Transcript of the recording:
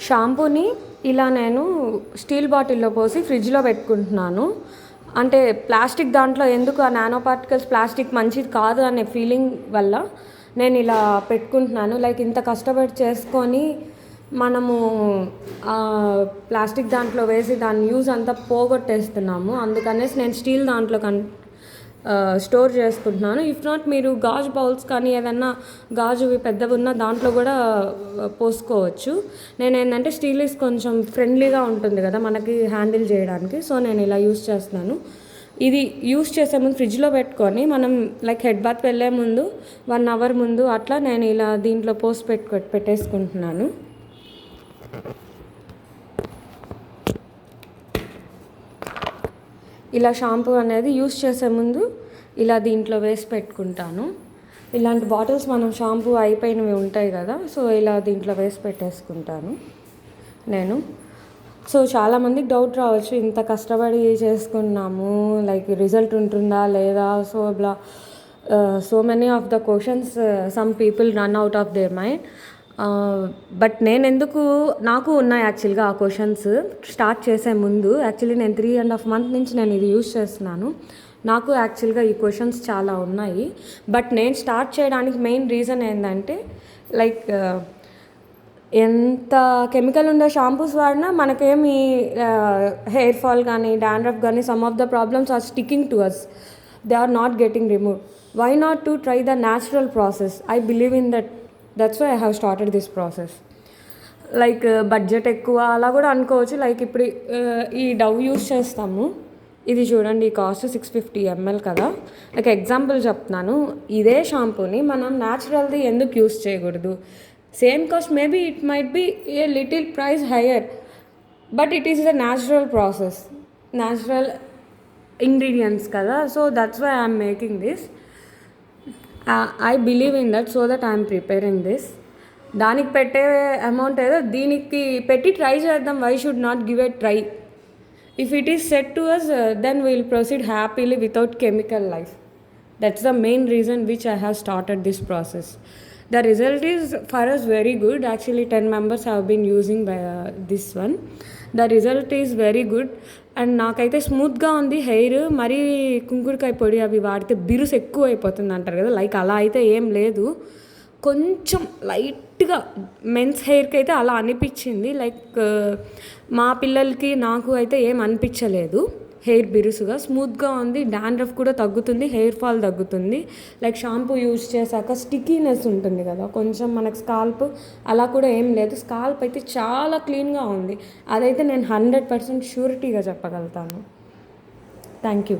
షాంపూని ఇలా నేను స్టీల్ బాటిల్లో పోసి ఫ్రిడ్జ్లో పెట్టుకుంటున్నాను. అంటే ప్లాస్టిక్ దాంట్లో ఎందుకు ఆ నానో పార్టికల్స్ ప్లాస్టిక్ మంచిది కాదు అనే ఫీలింగ్ వల్ల నేను ఇలా పెట్టుకుంటున్నాను. లైక్ ఇంత కష్టపడి చేసుకొని మనము ప్లాస్టిక్ దాంట్లో వేసి దాని యూజ్ అంతా పోగొట్టేస్తున్నాము. అందుకనేసి నేను స్టీల్ దాంట్లో స్టోర్ చేసుకుంటున్నాను. ఇఫ్ నాట్ మీరు గాజు బౌల్స్ కానీ ఏదన్నా గాజువి పెద్దవి ఉన్న దాంట్లో కూడా పోసుకోవచ్చు. నేను ఏంటంటే స్టీల్ ఈజ్ కొంచెం ఫ్రెండ్లీగా ఉంటుంది కదా మనకి హ్యాండిల్ చేయడానికి. సో నేను ఇలా యూస్ చేస్తున్నాను. ఇది యూస్ చేసే ముందు ఫ్రిడ్జ్లో పెట్టుకొని మనం లైక్ హెడ్ బాత్ వెళ్ళే ముందు 1 అవర్ ముందు అట్లా నేను ఇలా దీంట్లో పోసి పెట్టేసుకుంటున్నాను. ఇలా షాంపూ అనేది యూస్ చేసే ముందు ఇలా దీంట్లో వేసి పెట్టుకుంటాను. ఇలాంటి బాటిల్స్ మనం షాంపూ అయిపోయినవి ఉంటాయి కదా, సో ఇలా దీంట్లో వేసి పెట్టేసుకుంటాను నేను. సో చాలామందికి డౌట్ రావచ్చు, ఇంత కష్టపడి చేసుకున్నాము లైక్ రిజల్ట్ ఉంటుందా లేదా. So many of the questions some people run out of their mind. But నాకు ఉన్నాయి యాక్చువల్గా ఆ క్వశ్చన్స్ స్టార్ట్ చేసే ముందు. యాక్చువల్లీ నేను 3.5 months నుంచి నేను ఇది యూస్ చేస్తున్నాను. నాకు యాక్చువల్గా ఈ క్వశ్చన్స్ చాలా ఉన్నాయి. బట్ నేను స్టార్ట్ చేయడానికి మెయిన్ రీజన్ ఏంటంటే లైక్ ఎంత కెమికల్ ఉండే షాంపూస్ వాడినా మనకేమి హెయిర్ ఫాల్ కానీ డాండ్రఫ్ కానీ some of the problems are sticking to us. They are not getting remove. Why not to try the natural process? I believe in that. That's why I have started this process. Like budget ఎక్కువ అలా కూడా అనుకోవచ్చు. Like ఇప్పుడు ఈ Dove use చేస్తాము. ఇది చూడండి, ఈ కాస్ట్ 650 ml కదా. లైక్ ఎగ్జాంపుల్ చెప్తున్నాను. ఇదే షాంపూని మనం న్యాచురల్ది ఎందుకు యూస్ చేయకూడదు? Same cost, maybe it might be a little price higher, but it is the natural process, natural ingredients కదా. So that's why I'm making this. I believe in that, so that I'm preparing this. దానికి పెట్టే amount ఏదో దీనికి పెట్టి try చేద్దాం. Why should not give a try? If it is said to us, then we will proceed happily without chemical life. That's the main reason which I have started this process. The result is for us very good. Actually 10 members have been using this one. The result is very good. And నాకైతే స్మూత్గా ఉంది hair. మరీ కుంకుడుకాయ పొడి అవి వాడితే బిరుసు ఎక్కువ అయిపోతుంది అంటారు కదా, లైక్ అలా అయితే ఏం లేదు. కొంచెం లైట్గా మెన్స్ హెయిర్కి అయితే అలా అనిపించింది. లైక్ మా పిల్లలకి నాకు అయితే ఏం అనిపించలేదు. హెయిర్ బిరుసుగా స్మూత్గా ఉంది. డాండ్రఫ్ కూడా తగ్గుతుంది, హెయిర్ ఫాల్ తగ్గుతుంది. లైక్ షాంపూ యూజ్ చేశాక స్టిక్కీనెస్ ఉంటుంది కదా కొంచెం మనకు స్కాల్ప్, అలా కూడా ఏం లేదు. స్కాల్ప్ అయితే చాలా క్లీన్గా ఉంది. అదైతే నేను 100% షూరిటీగా చెప్పగలుగుతాను. Thank you.